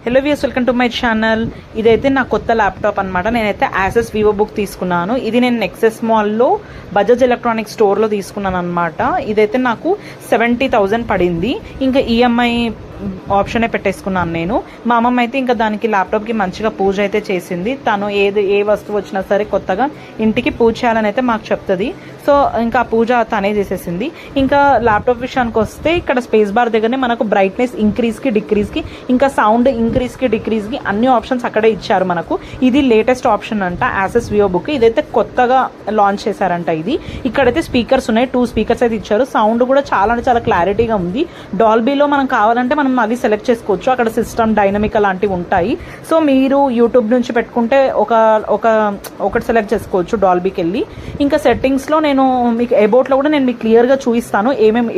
Hello views, welcome to my channel. ఇదైతే నా కొత్త ల్యాప్టాప్ అనమాట. నేనైతే యాసెస్ వివో బుక్ తీసుకున్నాను. ఇది నేను నెక్సెస్ మాల్లో బజాజ్ ఎలక్ట్రానిక్ స్టోర్లో తీసుకున్నాను అనమాట. ఇదైతే నాకు 70,000 పడింది. ఇంకా ఈఎంఐ ఆప్షనే పెట్టేసుకున్నాను నేను. మా అమ్మమ్మ అయితే ఇంకా దానికి ల్యాప్టాప్కి మంచిగా పూజ అయితే చేసింది. తను ఏ వస్తువు వచ్చినా సరే కొత్తగా ఇంటికి పూజ చేయాలని అయితే మాకు చెప్తుంది. సో ఇంకా పూజ తనే చేసేసింది. ఇంకా ల్యాప్టాప్ విషయానికి వస్తే ఇక్కడ స్పేస్ బార్ దగ్గరనే మనకు బ్రైట్నెస్ ఇంక్రీజ్కి డిక్రీజ్కి ఇంకా సౌండ్ ఇంక్రీజ్కి డిక్రీజ్కి అన్ని ఆప్షన్స్ అక్కడే ఇచ్చారు మనకు. ఇది లేటెస్ట్ ఆప్షన్ అంట యాసెస్ వివో బుక్. ఇదైతే కొత్తగా లాంచ్ చేశారంట. ఇది ఇక్కడైతే స్పీకర్స్ ఉన్నాయి, 2 స్పీకర్స్ అయితే ఇచ్చారు. సౌండ్ కూడా చాలా అంటే చాలా క్లారిటీగా ఉంది. డాల్బీలో మనం కావాలంటే మనం అది సెలెక్ట్ చేసుకోవచ్చు. అక్కడ సిస్టమ్ డైనమిక్ అలాంటివి ఉంటాయి. సో మీరు యూట్యూబ్ నుంచి పెట్టుకుంటే ఒకటి సెలెక్ట్ చేసుకోవచ్చు డాల్బీకి వెళ్ళి. ఇంకా సెట్టింగ్స్లో నేను మీకు అబౌట్లో కూడా నేను మీకు క్లియర్గా చూపిస్తాను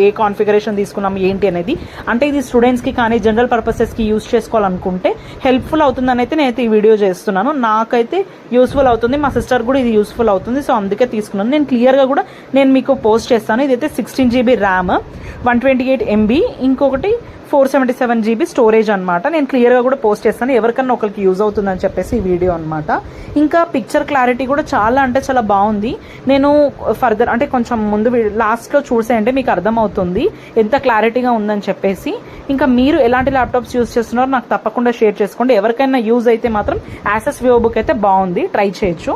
ఏ కాన్ఫిగరేషన్ తీసుకున్నాం ఏంటి అనేది. అంటే ఇది స్టూడెంట్స్కి కానీ జనరల్ పర్పసెస్కి యూజ్ చేసుకోవాలనుకుంటే హెల్ప్ఫుల్ అవుతుందని అయితే నేనైతే ఈ వీడియో చేస్తున్నాను. నాకైతే యూస్ఫుల్ అవుతుంది, మా సిస్టర్ కూడా ఇది యూస్ఫుల్ అవుతుంది. సో అందుకే తీసుకున్నాను. నేను క్లియర్గా కూడా నేను మీకు పోస్ట్ చేస్తాను. ఇదైతే 16 GB ర్యామ్, 128 MB, ఇంకొకటి 477 GB స్టోరేజ్ అనమాట. నేను క్లియర్గా కూడా పోస్ట్ చేస్తాను, ఎవరికన్నా ఒకరికి యూజ్ అవుతుందని చెప్పేసి ఈ వీడియో అనమాట. ఇంకా పిక్చర్ క్లారిటీ కూడా చాలా అంటే చాలా బాగుంది. నేను ఫర్దర్ అంటే కొంచెం ముందు లాస్ట్లో చూసేయంటే మీకు అర్థమవుతుంది ఎంత క్లారిటీగా ఉందని చెప్పేసి. ఇంకా మీరు ఎలాంటి ల్యాప్టాప్స్ యూజ్ చేస్తున్నారో నాకు తప్పకుండా షేర్ చేసుకోండి. ఎవరికైనా యూజ్ అయితే మాత్రం యాసెస్ వివో బుక్ అయితే బాగుంది, ట్రై చేయొచ్చు.